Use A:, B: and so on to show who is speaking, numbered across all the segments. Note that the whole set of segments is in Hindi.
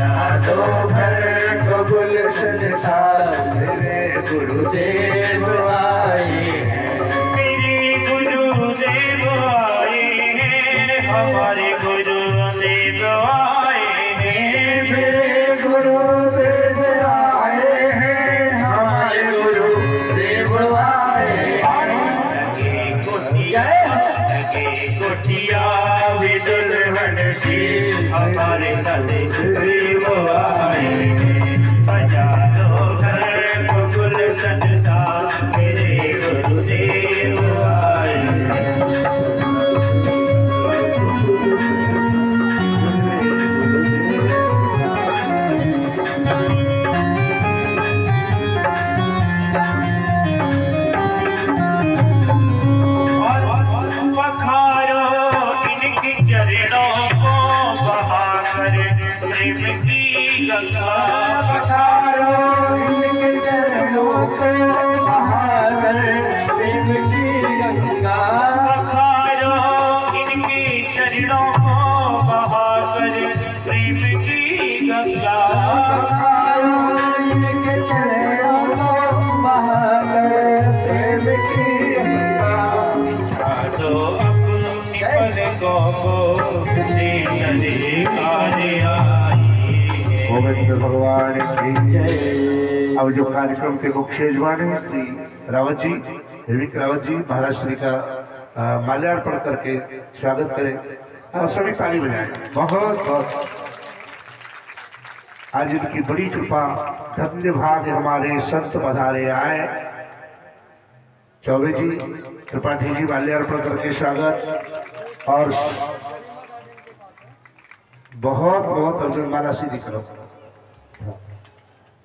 A: दो घर को गुलशन था मेरे गुरुदेव आए हैं,
B: मेरे गुरुदेव आए हैं, हमारे गुरुदेव आए हैं,
A: मेरे गुरुदेव आए हैं, हमारे गुरुदेव आए हैं।
B: लगे कोठिया भी दुल्हन सी हमारे सदैव आए हैं, सजा दो घर को गुलशन सा मेरे गुरुदेव आए हैं। प्रेम की गंगा
A: पधारो इनके चरणों को बहाकर, प्रेम की गंगा
B: पधारो इनके चरणों को बहाकर, प्रेम की गंगा
A: पधारो इनके चरणों को बहाकर, प्रेम की गंगा
B: दो अपनी पलकों को
C: गोविंद भगवान की जय। अब जो कार्यक्रम के मुख्य यजमान है श्री रावत जी, विवेक रावत जी, महाराज श्री का माल्यार्पण करके स्वागत करें और सभी ताली बजाएं। बहुत बहुत आज इनकी बड़ी कृपा, धन्य भाग हमारे संत पधारे आए। चौबे जी, त्रिपाठी जी, माल्यार्पण करके स्वागत और बहुत बहुत अभिनंदन। महाराज श्री करो,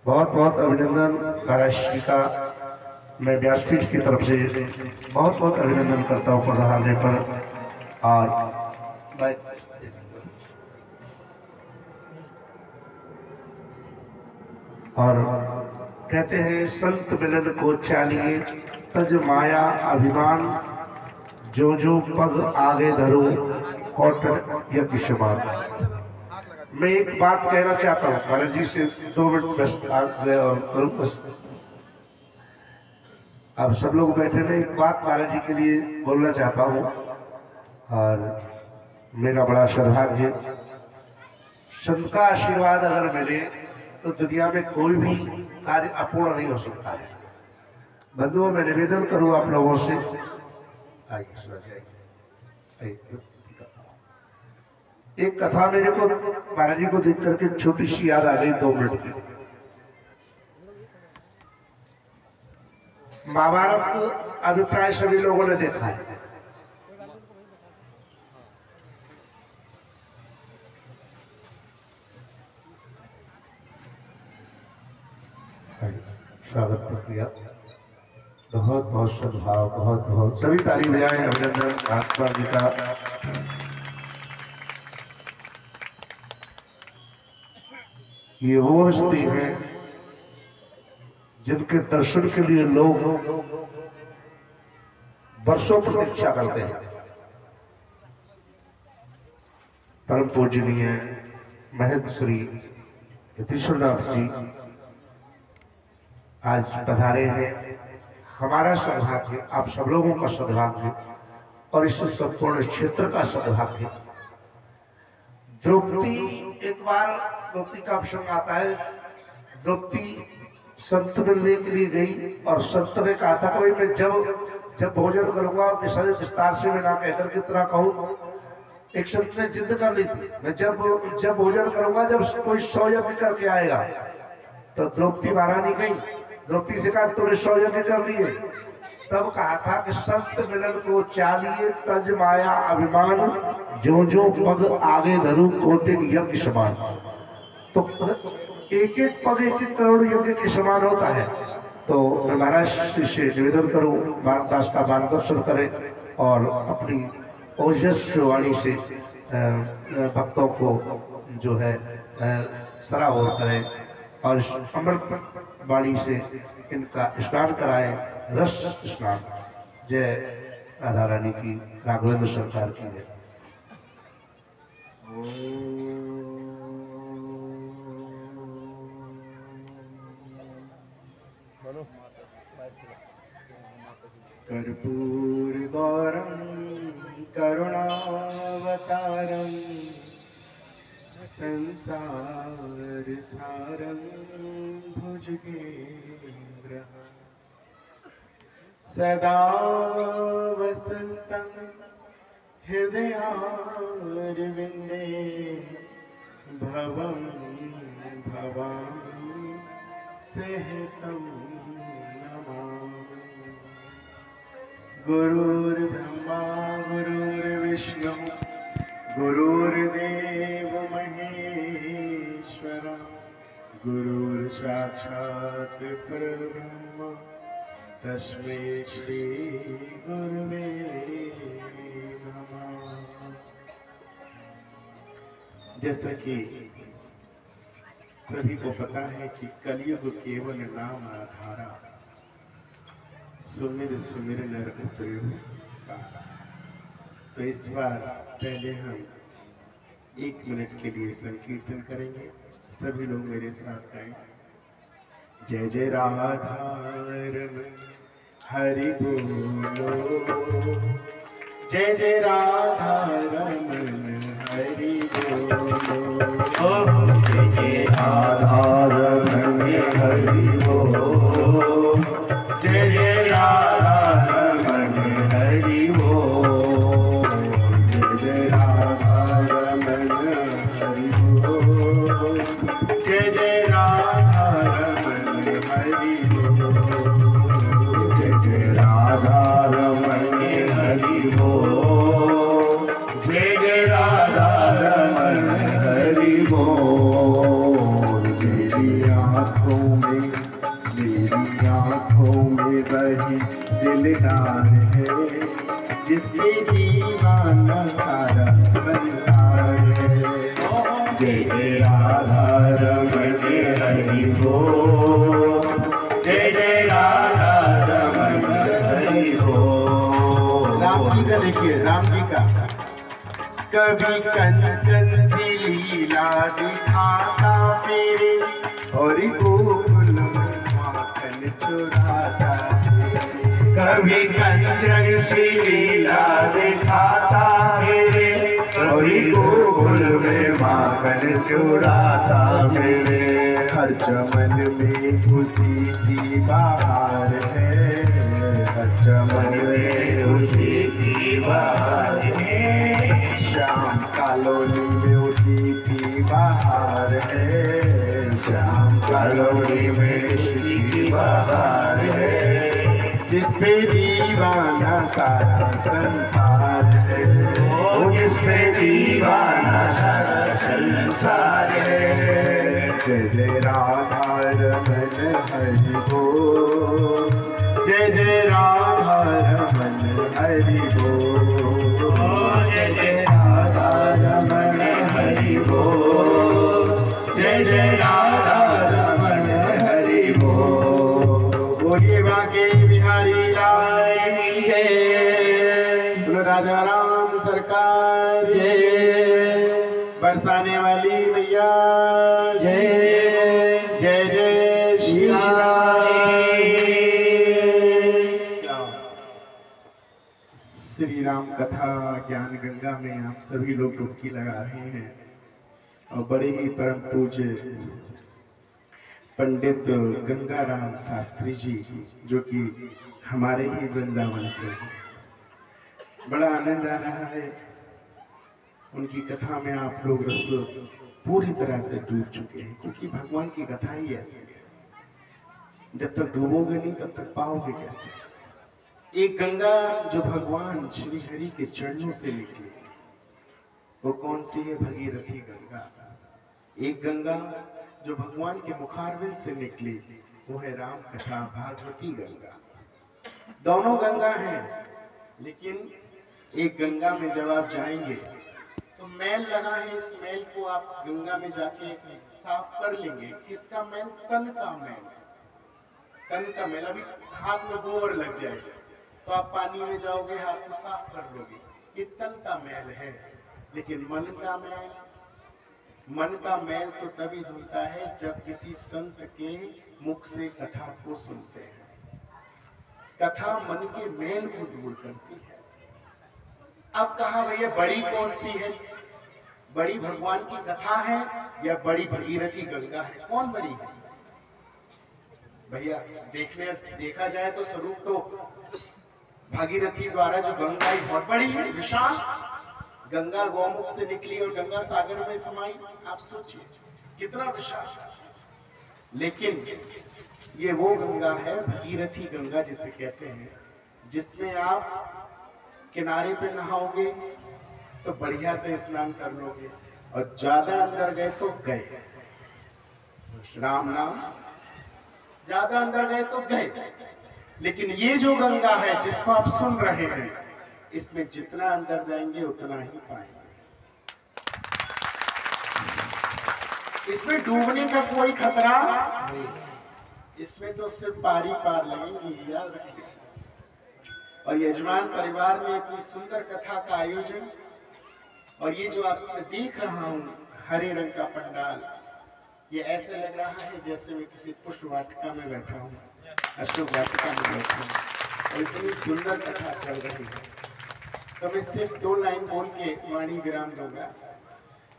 C: बहुत बहुत अभिनंदन महाराज श्री का मैं व्यासपीठ की तरफ से बहुत बहुत अभिनंदन करता हूँ पधारने पर। और कहते हैं संत मिलन को चालिए तज माया अभिमान, जो जो पग आगे धरो कौटन यज्ञ समान। मैं एक बात कहना चाहता हूँ महाराज जी से, 2 मिनट बस और करूँ बस। अब सब लोग बैठे, मैं एक बात महाराज जी के लिए बोलना चाहता हूँ। और मेरा बड़ा सौभाग्य, संत का आशीर्वाद अगर मिले तो दुनिया में कोई भी कार्य अपूर्ण नहीं हो सकता है। बंधुओं, मैं निवेदन करूँ आप लोगों से, एक कथा मेरे को महाराज जी को देख करके छोटी सी याद आ गई 2 मिनट की। महाभारत अभिप्राय सभी लोगों ने देखा है। स्वागत प्रक्रिया बहुत बहुत सद्भाव, बहुत बहुत सभी ताली बजाएं। अभिनंदन महात्मा जी का। ये वो हस्ती है जिनके दर्शन के लिए लोग वर्षों प्रतीक्षा करते हैं। परम पूजनीय महंत श्री यतीश्वरनाथ जी आज पधारे हैं। हमारा सौभाग्य, आप सब लोगों का सौभाग्य और इस संपूर्ण क्षेत्र का सौभाग्य। द्रौपदी, एक बार द्रौपदी का प्रसंग आता है। द्रौपदी संत मिलने के लिए गई और संत ने कहा था कि मैं जब भोजन करूंगा विस्तार से मैं ना कहकर कितना कहूँ। एक संत ने जिद कर ली थी, मैं जब भोजन करूंगा जब कोई 100 यज्ञ करके आएगा। तो द्रौपदी महारानी गई, द्रौपदी से कहा तूने 100 यज्ञ कर लिए। तब कहा था कि संत मिलन को चालिए तज माया अभिमान, जो जो पग आगे धरू कोटिन यज्ञ समान। तो एक एक पग 1-1 करोड़ यज्ञ के समान होता है। तो मैं महाराज से निवेदन करूं, दास का मार्गदर्शन करें और अपनी ओजस्वी वाणी से भक्तों को जो है सराबोर करें और अमृत वाणी से इनका स्नान कराएं, रस स्नान। जय राधा रानी की, राघवेंद्र सरकार की जय।
D: कर्पूरगौरं करुणावतारं संसारसारं भुजगेन्द्रः सदा वसन्तं हृदयारविन्दे भवं भवामि सहितं नमामि। गुरुर्ब्रह्मा गुरुर्विष्णु गुरुर्देव महेश्वर गुरुर्साक्षात् परब्रह्म तस्मै श्री गुरुवे नमः। जैसा कि सभी को पता है कि कलयुग केवल नाम आधारा, सुमिर सुमिर नर उपयोग पारा। तो इस बार पहले हम 1 मिनट के लिए संकीर्तन करेंगे। सभी लोग मेरे साथ गाएं। जय जय राधा रमण हरि बोलो, जय जय राधा रमण हरि बोलो,
A: जय जय राधा रमण हरि बोलो,
D: जय जय राधा रमण हरि बोलो,
A: जय जय राधा रमण हरि बोलो,
D: जय जय राधा रमण हरि बोलो,
A: जय जय राधा रमण हरि बोलो, जय जय राधा रमण हरि बोल। मेरी आँखों में वही दिलदार है जिसमें दीवाना सारा संसार है। जय जय राधा रमण हरि बोल, जय जय राधा रमण हरि बोल।
D: राम जी का देखिए, राम जी का कभी कंचन सी लीला दिखाता मेरे और गोकुल में माखन चुराता मेरे।
A: कभी कंचन सी लीला दिखाता मेरे और गोकुल में माखन चुराता मेरे।
D: हर चमन में उसी की बहार है, हर चमन में
A: उसी की बहार है,
D: श्याम कॉलोनी में उसी की बहार है,
A: श्याम कॉलोनी में उसी की बहार है,
D: जिस पे दीवाना सारा संसार है,
A: वो जिससे दीवाना सारा संसार है।
D: जय जय राधा रमण हरि बोल, जय जय राधा रमण हरि बोल,
A: जय जय राधा रमण हरि बोल, जय जय राधा रमण हरि बोल।
D: बोलिए बांके बिहारी लाल की जय, बोलो राजा राम सरकार जय, बरसाने वाली मैया जय, जय जय श्री राम। श्री राम कथा ज्ञान गंगा में आप सभी लोग डुबकी लगा रहे हैं और बड़े ही परम पूज्य पंडित गंगाराम शास्त्री जी जो कि हमारे ही वृंदावन से हैं। बड़ा आनंद आ रहा है। उनकी कथा में आप लोग रसो पूरी तरह से डूब चुके हैं, क्योंकि भगवान की कथा ही ऐसी है, जब तक डूबोगे नहीं तब तक पाओगे कैसे। एक गंगा जो भगवान श्री हरि के चरणों से निकली, वो कौन सी है? भगीरथी गंगा। एक गंगा जो भगवान के मुखारविंद से निकली, वो है राम कथा भागवती गंगा। दोनों गंगा हैं, लेकिन एक गंगा में जब आप जाएंगे तो मैल लगा है, इस मैल को आप गंगा में जाके साफ कर लेंगे। किसका मैल? तन का मैल। तन का मैल, अभी हाथ में गोबर लग जाएगा तो आप पानी में जाओगे, हाथ को साफ कर लोगे, ये तन का मैल है। लेकिन मन का मैल, मन का मैल तो तभी धुलता है जब किसी संत के मुख से कथा को सुनते हैं। कथा मन के मेल को दूर करती है। अब कहा भैया बड़ी कौन सी है? बड़ी भगवान की कथा है या बड़ी भगीरथी गंगा है? कौन बड़ी है भैया? देखा जाए तो स्वरूप तो भागीरथी द्वारा जो गंगा ही बहुत बड़ी है, विशाल। गंगा गौमुख से निकली और गंगा सागर में समाई। आप सोचिए कितना विशाल। लेकिन ये वो गंगा है, भगीरथी गंगा जिसे कहते हैं, जिसमें आप किनारे पे नहाओगे तो बढ़िया से स्नान कर लोगे, और ज्यादा अंदर गए तो गए। राम नाम ज्यादा अंदर गए तो गए। लेकिन ये जो गंगा है जिसको आप सुन रहे हैं, इसमें जितना अंदर जाएंगे उतना ही पाएंगे। इसमें डूबने का कोई खतरा नहीं, इसमें तो सिर्फ पारी पार लगेंगे, याद रखिए। और यजमान परिवार में इतनी सुंदर कथा का आयोजन, और ये जो आप देख रहा हूँ हरे रंग का पंडाल, ये ऐसे लग रहा है जैसे मैं किसी पुष्प वाटिका में बैठा हूँ, अशोक वाटिका में बैठा हूँ, और इतनी सुंदर कथा चल रही है। तो मैं सिर्फ 2 लाइन बोल के वाणी विराम दूंगा।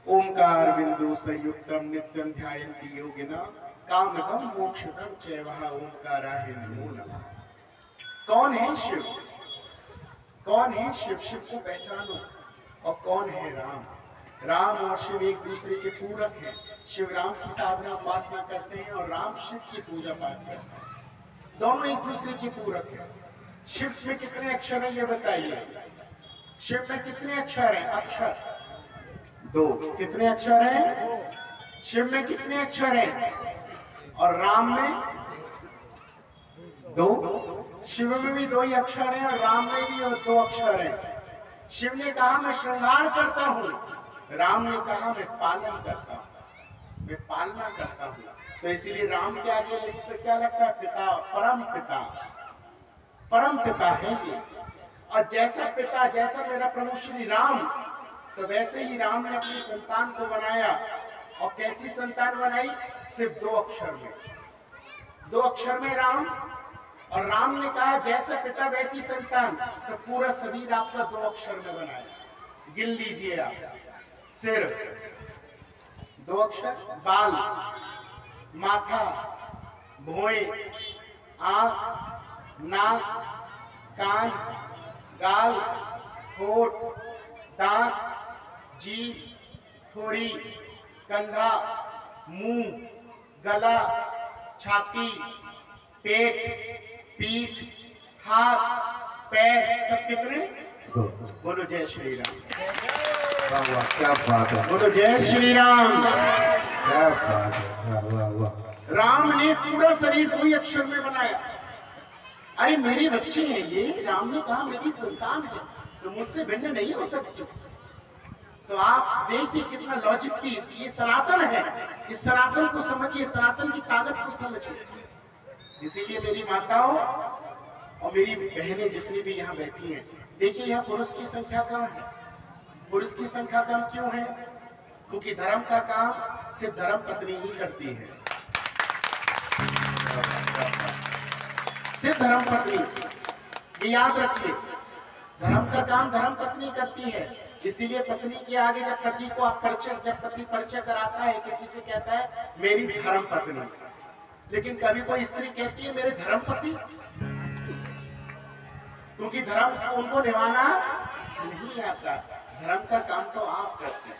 D: ओमकार बिंदु संयुक्तम नित्यम ध्यायन्ति योगिना कामदम मोक्षदम चैवह ओमकाराय नमो नमः। कौन है शिव? कौन है शिव? शिव को पहचानो। और कौन है राम? राम और शिव एक दूसरे के पूरक हैं। शिव राम की साधना उपासना करते हैं और राम शिव की पूजा पाठ करते हैं। दोनों एक दूसरे के पूरक हैं। शिव में कितने अक्षर हैं ये बताइए? शिव में कितने अक्षर हैं? अक्षर 2। कितने अक्षर हैं? शिव में कितने अक्षर हैं? और राम में 2। शिव में भी 2 ही अक्षर हैं और राम में भी 2 अक्षर हैं। शिव ने कहा मैं श्रृंगार करता हूँ, राम ने कहा मैं पालन करता हूँ, मैं पालना करता हूँ। तो इसीलिए राम के आगे क्या लगता है? पिता, परम पिता, परम पिता है ये। और जैसा पिता, जैसा मेरा प्रभु श्री राम, तो वैसे ही राम ने अपनी संतान को बनाया। और कैसी संतान बनाई? सिर्फ 2 अक्षर में। 2 अक्षर में राम। और राम ने कहा जैसा पिता वैसी संतान, तो पूरा शरीर आपका 2 अक्षर में बनाया। गिन लीजिए आप। सिर 2 अक्षर, बाल, माथा, भौहें, आंख, नाक, कान, गाल, होठ, दांत, जीभ, ठोड़ी, कंधा, मुंह, गला, छाती, पेट, पीठ, हाथ, पैर, सब कितने? 2। बोलो जय श्री राम।
C: वाह वाह, क्या बात है।
D: बोलो जय श्री राम।
C: क्या बात है। वाह वाह।
D: राम ने पूरा शरीर 2 ही अक्षर में बनाया। अरे मेरे बच्चे हैं ये, राम ने कहा मेरी संतान है, तो मुझसे भिन्न नहीं हो सकती। तो आप देखिए कितना लॉजिकली ये सनातन है। इस सनातन को समझिए, सनातन की ताकत को समझिए। इसीलिए मेरी माताओं और मेरी बहनें जितनी भी यहाँ बैठी हैं, देखिए यहाँ पुरुष की संख्या कम है। पुरुष की संख्या कम क्यों है? क्योंकि धर्म का काम सिर्फ धर्म पत्नी ही करती है। सिर्फ धर्म पत्नी, ये याद रखिए, धर्म का काम धर्म पत्नी करती है। इसीलिए पत्नी के आगे जब पति को आप जब पति परिचय कराता है, किसी से कहता है मेरी धर्म पत्नी। लेकिन कभी कोई स्त्री कहती है मेरे धर्म पति, क्योंकि धर्म उनको निभाना नहीं आता। धर्म का काम तो आप करते हैं।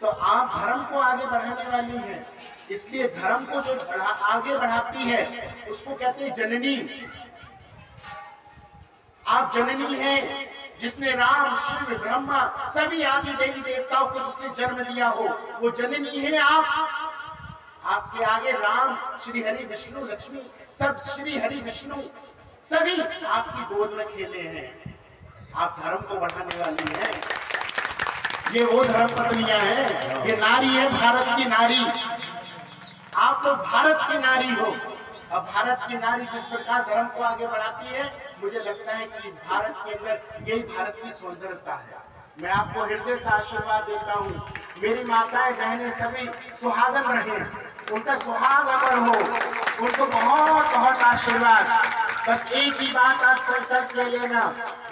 D: तो आप धर्म को आगे बढ़ाने वाली हैं। इसलिए धर्म को जो आगे बढ़ाती है उसको कहते हैं जननी। आप जननी हैं, जिसने राम, शिव, ब्रह्मा सभी आदि देवी देवताओं को जिसने जन्म दिया हो, वो जननी है आप। आपके आगे राम, श्री हरि विष्णु, लक्ष्मी, सब श्री हरि विष्णु सभी आपकी गोद में खेले हैं। आप धर्म को बढ़ाने वाली हैं। ये वो धर्म पत्नियां हैं। ये नारी है भारत की नारी। आप तो भारत की नारी हो। अब भारत की नारी जिस प्रकार धर्म को आगे बढ़ाती है, मुझे लगता है कि इस भारत के अंदर यही भारत की सौंदर्यता है। मैं आपको हृदय से आशीर्वाद देता हूँ। मेरी माताएं बहनें सभी सुहागन रहे, उनका सुहाग अमर हो, उनको बहुत बहुत आशीर्वाद। बस एक ही बात आज संकल्प ले लेना,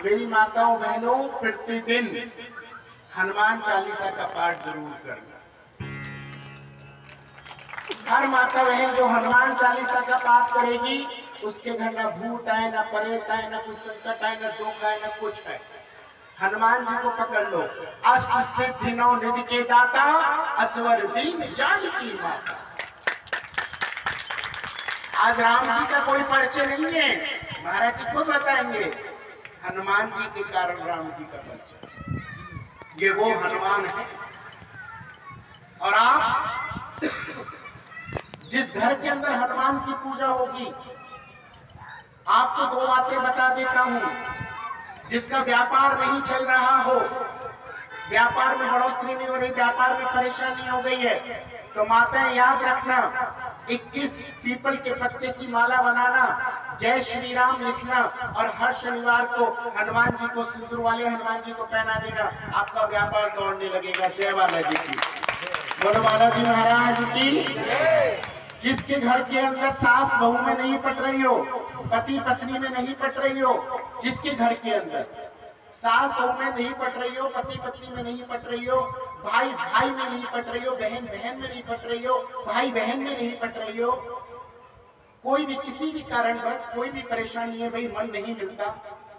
D: मेरी माताओं बहनों, प्रतिदिन हनुमान चालीसा का पाठ जरूर करना। हर माता बहन जो हनुमान चालीसा का पाठ करेगी उसके घर ना भूत आए, ना प्रेत आए, ना कोई संकट आए, ना दुख आए, ना कुछ है। हनुमान जी को पकड़ लो। अष्ट सिद्धि नौ निधि के दाता, असवर दीन जानकी माता। आज राम जी का कोई परिचय नहीं है, महाराज जी खुद बताएंगे, हनुमान जी के कारण राम जी का परिचय। ये वो हनुमान है। और आप जिस घर के अंदर हनुमान की पूजा होगी, आपको दो बातें बता देता हूं। जिसका व्यापार नहीं चल रहा हो, व्यापार में बढ़ोतरी नहीं हो रही, व्यापार में परेशानी हो गई है, तो माताएं याद रखना, 21 पीपल के पत्ते की माला बनाना, जय श्री राम लिखना और हर शनिवार को हनुमान जी को, सिंदूर वाले हनुमान जी को पहना देना। आपका व्यापार दौड़ने लगेगा। जय बालाजी की, बोलो बालाजी महाराज की। जिसके घर के अंदर सास बहू में नहीं पट रही हो, पति पत्नी में नहीं पट रही हो, जिसके घर के अंदर सास बहू में नहीं पट रही हो, पति पत्नी में नहीं पट रही हो, भाई भाई में नहीं पट रही हो, बहन बहन में नहीं पट रही हो, भाई बहन में नहीं पट रही हो, कोई भी किसी भी कारण बस कोई भी परेशानी है, भाई मन नहीं मिलता,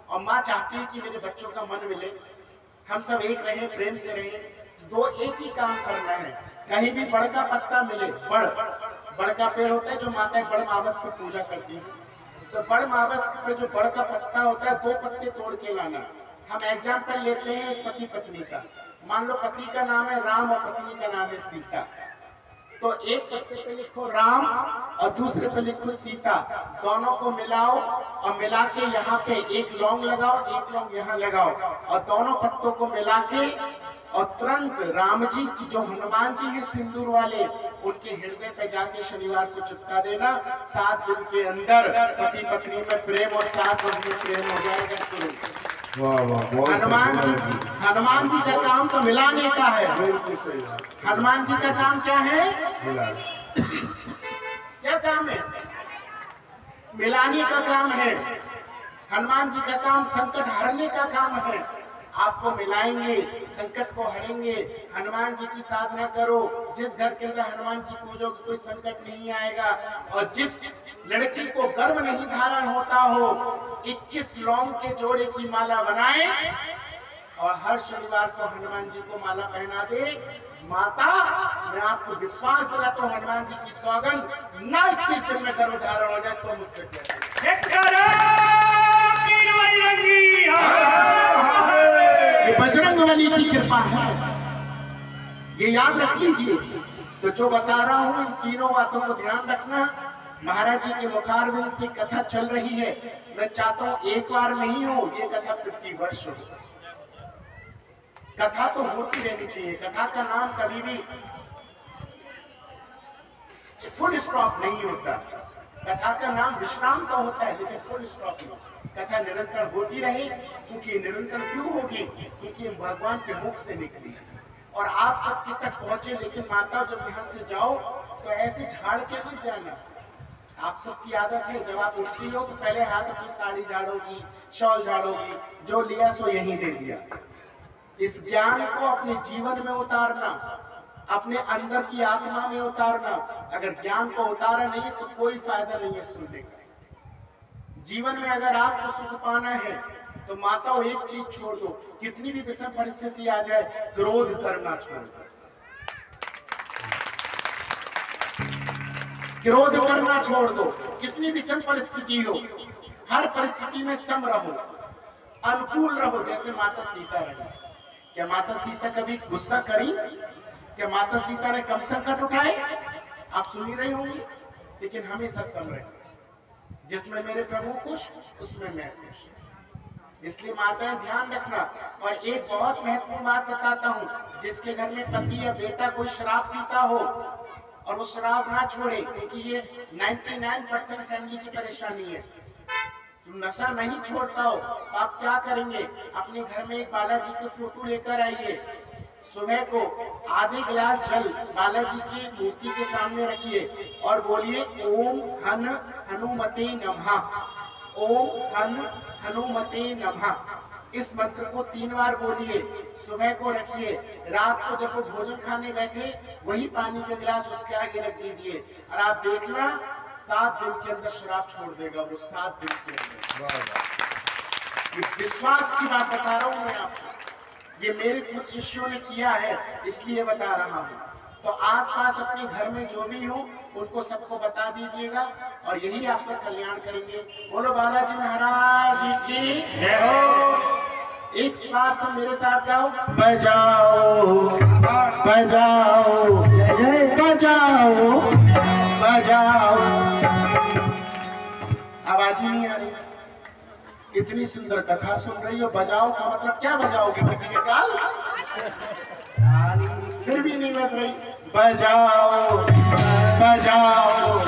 D: और माँ चाहती है कि मेरे बच्चों का मन मिले, हम सब एक रहे, प्रेम से रहे, दो एक ही काम करना है। कहीं भी बड़ का पत्ता मिले, बड़ का पेड़ होता है जो माताएं बड़ मावस की पूजा करती है, तो बड़ मावस पे जो बड़ का पत्ता होता है, 2 पत्ते तोड़ के लाना। हम एग्जाम्पल लेते हैं पति पत्नी का। मान लो पति का नाम है राम और पत्नी का नाम है सीता, तो एक पत्ते पे लिखो राम और दूसरे पे लिखो सीता, दोनों को मिलाओ और मिला के यहाँ पे एक लौंग लगाओ, एक लौंग यहाँ लगाओ, और दोनों पत्तों को मिला के और तुरंत राम जी की जो हनुमान जी है सिंदूर वाले, उनके हृदय पे जाके शनिवार को चिपका देना। 7 दिन के अंदर पति पत्नी में प्रेम और सास और में प्रेम हो जाएगा शुरू। हनुमान जी का काम तो मिलाने का है। हनुमान जी का काम क्या है? क्या काम है? मिलाने का काम है। हनुमान जी का काम संकट हरने का काम है। आपको मिलाएंगे, संकट को हरेंगे। हनुमान जी की साधना करो, जिस घर के अंदर हनुमान की पूजा की कोई संकट नहीं आएगा। और जिस लड़की को गर्भ नहीं धारण होता हो, 21 लौंग के जोड़े की माला बनाए और हर शनिवार को हनुमान जी को माला पहना दे। माता, मैं आपको विश्वास दिलाता हूँ, हनुमान जी की सौगंध, ना 21 दिन में गर्भ धारण हो जाए तो मुझसे ये बजरंग बली की कृपा है, ये याद रख लीजिए। तो जो बता रहा हूँ, इन तीनों बातों को ध्यान रखना। महाराज जी के मुखारविंद से कथा चल रही है, मैं चाहता हूँ एक बार नहीं हो, ये कथा प्रति वर्ष हो। कथा तो होती रहनी चाहिए। कथा का नाम कभी भी फुल स्टॉप नहीं होता। कथा का नाम विश्राम तो होता है, लेकिन फुल स्टॉप नहीं। कथा निरंतर होती रहे, क्योंकि निरंतर क्यों होगी? क्योंकि भगवान के मुख से निकली और आप सबके तक पहुंचे। लेकिन माता, जब यहाँ से जाओ तो ऐसे झाड़ के मत जाना। आप सबकी आदत है, जब आप उठती हो तो पहले हाथ अपनी साड़ी झाड़ोगी, शॉल झाड़ोगी, जो लिया सो यहीं दे दिया। इस ज्ञान को अपने जीवन में उतारना, अपने अंदर की आत्मा में उतारना। अगर ज्ञान को उतारा नहीं तो कोई फायदा नहीं है सुनने का। जीवन में अगर आपको सुख पाना है तो माताओं, एक चीज छोड़ दो, कितनी भी विषम परिस्थिति आ जाए, क्रोध करना छोड़ दो। क्रोध करना छोड़ दो, कितनी विषम परिस्थिति हो, हर परिस्थिति में सम रहो, अनुकूल रहो, जैसे माता सीता रही। क्या माता सीता कभी गुस्सा करी? क्या माता सीता ने कम संकट उठाए? आप सुन ही रही होंगी। लेकिन हमेशा सम रहे, जिसमें मेरे प्रभु खुश उसमें मैं खुश। इसलिए माताएं ध्यान रखना। और एक बहुत महत्वपूर्ण बात बताता हूँ, जिसके घर में पति या बेटा कोई शराब पीता हो और वो शराब ना छोड़े, क्योंकि ये 99% फैमिली की परेशानी है। नशा नहीं छोड़ता हो तो आप क्या करेंगे? अपने घर में एक बालाजी की फोटो लेकर आइए। सुबह को आधे गिलास जल बालाजी की मूर्ति के सामने रखिए और बोलिए ओम हन हनुमते नमः। ओम हन हनुमते नमः। इस मंत्र को 3 बार बोलिए, सुबह को रखिए, रात को जब वो भोजन खाने बैठे वही पानी का गिलास उसके आगे रख दीजिए और आप देखना 7 दिन के अंदर शराब छोड़ देगा वो, 7 दिन के अंदर। ये विश्वास की बात बता रहा हूं मैं आपको, ये मेरे कुछ शिष्यों ने किया है इसलिए बता रहा हूं। तो आसपास अपने घर में जो भी हो उनको सबको बता दीजिएगा और यही आपका कल्याण करेंगे। बोलो बालाजी महाराज की जय हो। एक बार सब मेरे साथ गाओ, बजाओ बजाओ बजाओ बजाओ। आवाज ही नहीं आ रही, इतनी सुंदर कथा सुन रही हो, बजाओ का मतलब क्या बजाओगे? किसी के गाल? फिर भी नहीं बज रही। बजाओ बजाओ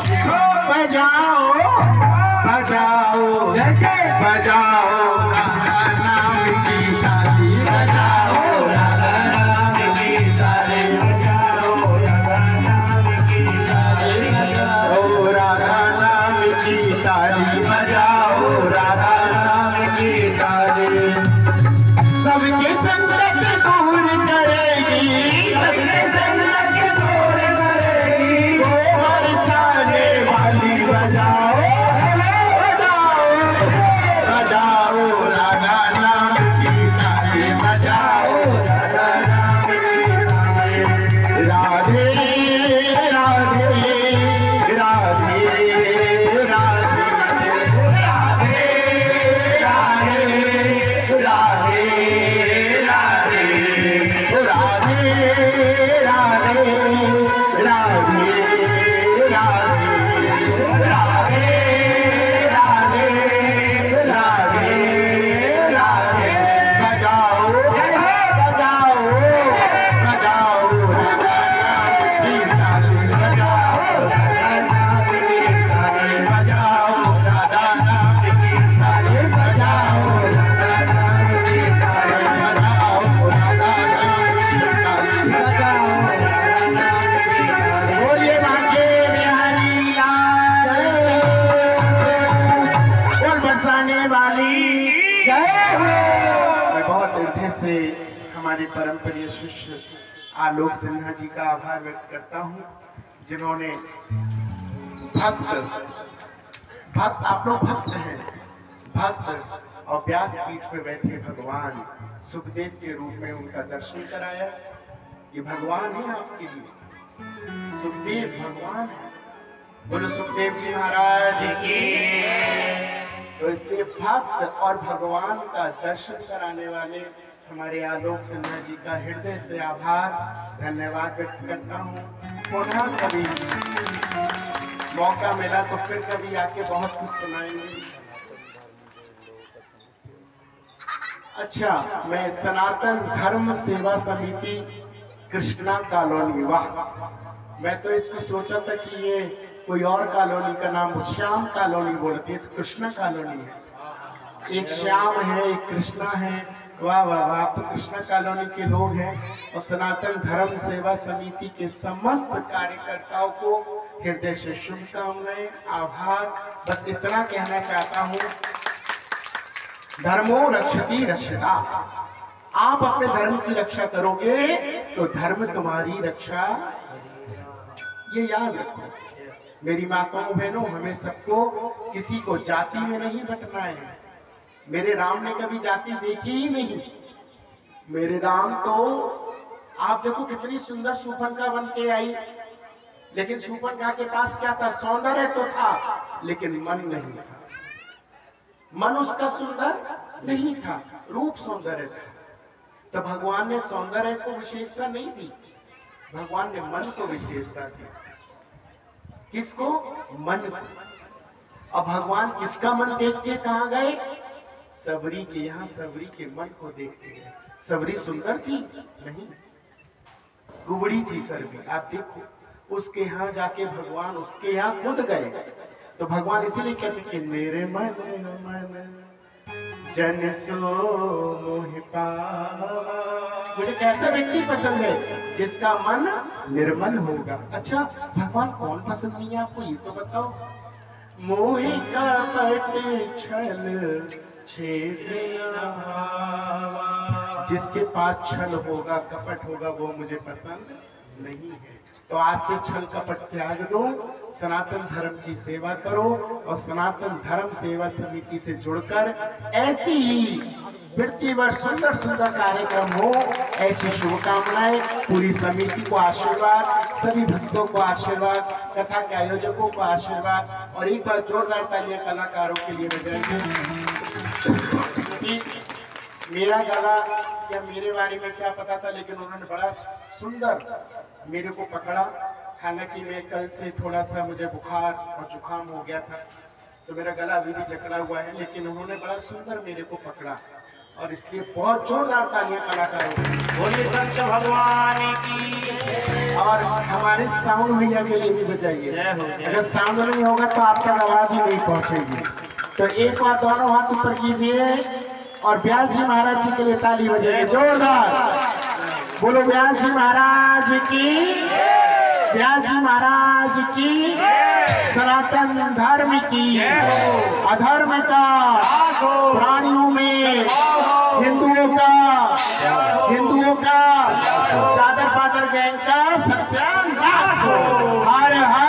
D: बजाओ बजाओ बजाओ नाम की ताली बजाओ, नाम की ताली बजाओ, नाम की ताली बजाओ, राधा नाम की ताली बजाओ, राधा नाम की ताली। सबके संकट दूर करेगी, सबके संकट दूर करेगी, वो बरसाने वाली बजाओ बजाओ बजाओ, राधा नाम की ताली बजाओ, राधा नाम की ताली। राधे राधे राधे राधे राधे राधे राधे से हमारे परम प्रिय शिष्य आलोक सिन्हा जी का आभार व्यक्त करता हूं, जिन्होंने भक्त आप लोग भक्त हैं, भक्त और व्यास पीठ पे बैठे भगवान सुखदेव के रूप में उनका दर्शन कराया। ये भगवान है आपके लिए, सुखदेव भगवान है। बोलो सुखदेव जी महाराज की। तो इसलिए भक्त और भगवान का दर्शन कराने वाले हमारे आलोक सिन्हा जी का हृदय से आभार धन्यवाद व्यक्त करता हूँ। पुनः कभी मौका मिला तो फिर कभी आके बहुत कुछ सुनाएंगे। अच्छा, मैं सनातन धर्म सेवा समिति कृष्णा कॉलोनी, वाह, मैं तो इसको सोचा था कि ये कोई और कॉलोनी का नाम श्याम कॉलोनी बोलती है, तो कृष्णा कॉलोनी है। एक श्याम है, एक कृष्णा है, वाह वाह वाह, आप तो कृष्णा कॉलोनी के लोग हैं। और सनातन धर्म सेवा समिति के समस्त कार्यकर्ताओं को हृदय से शुभकामनाएं, आभार। बस इतना कहना चाहता हूँ, धर्मो रक्षति रक्षता। आप अपने धर्म की रक्षा करोगे तो धर्म तुम्हारी रक्षा, ये याद रखो मेरी माताओं बहनों। हमें सबको किसी को जाति में नहीं बंटना है। मेरे राम ने कभी जाति देखी ही नहीं। मेरे राम तो आप देखो कितनी सुंदर शूर्पणखा बन के आई, लेकिन शूर्पणखा के पास क्या था? सौंदर्य तो था लेकिन मन नहीं था। मन उसका सुंदर नहीं था, रूप सौंदर्य था। तो भगवान ने सौंदर्य को विशेषता नहीं दी, भगवान ने मन को विशेषता दी। किसको? मन को। और भगवान किसका मन देख के कहाँ गए? सबरी के यहाँ, सबरी के मन को देखते गए। सबरी सुंदर थी? नहीं, कुबड़ी थी सबरी। आप देखो, उसके यहाँ जाके भगवान उसके यहाँ खुद गए। तो भगवान इसीलिए कहते कि मेरे मन मन जन सो मोहि पावा। मुझे कैसा व्यक्ति पसंद है? जिसका मन निर्मल होगा। अच्छा, भगवान कौन पसंद नहीं है आपको, ये तो बताओ। मोहि कपट छल छेद न भावा। जिसके पास छल होगा, कपट होगा, वो मुझे पसंद नहीं है। तो आज से छल कपट त्याग दो, सनातन धर्म की सेवा करो और सनातन धर्म सेवा समिति से जुड़कर ऐसी ही प्रति वर्ष सुंदर सुंदर कार्यक्रम हो, ऐसी शुभकामनाएं। पूरी समिति को आशीर्वाद, सभी भक्तों को आशीर्वाद, कथा के आयोजकों को आशीर्वाद और एक बार जोरदार तालियां कलाकारों के लिए बजाएंगे। मेरा गला या मेरे बारे में क्या पता था, लेकिन उन्होंने बड़ा सुंदर मेरे को पकड़ा। हालांकि मैं कल से थोड़ा सा मुझे बुखार और जुकाम हो गया था, तो मेरा गला अभी भी जकड़ा हुआ है, लेकिन उन्होंने बड़ा सुंदर मेरे को पकड़ा और इसलिए बहुत जोरदार तालियां कलाकारों को।
B: बोलिए संत भगवान की।
D: और हमारे साउंड भैया के लिए भी बजाइए। अगर साउंड नहीं होगा तो आप तक आवाज ही नहीं पहुंचेगी। तो एक बार दोनों हाथ ऊपर कीजिए और व्यास जी महाराज जी के लिए ताली बजाइए जोरदार। बोलो व्यास जी महाराज की, व्यास जी महाराज की, सनातन धर्म की, अधर्म का प्राणियों में हिंदुओं का चादर पादर गैंग का सत्यानाश हो। हर हर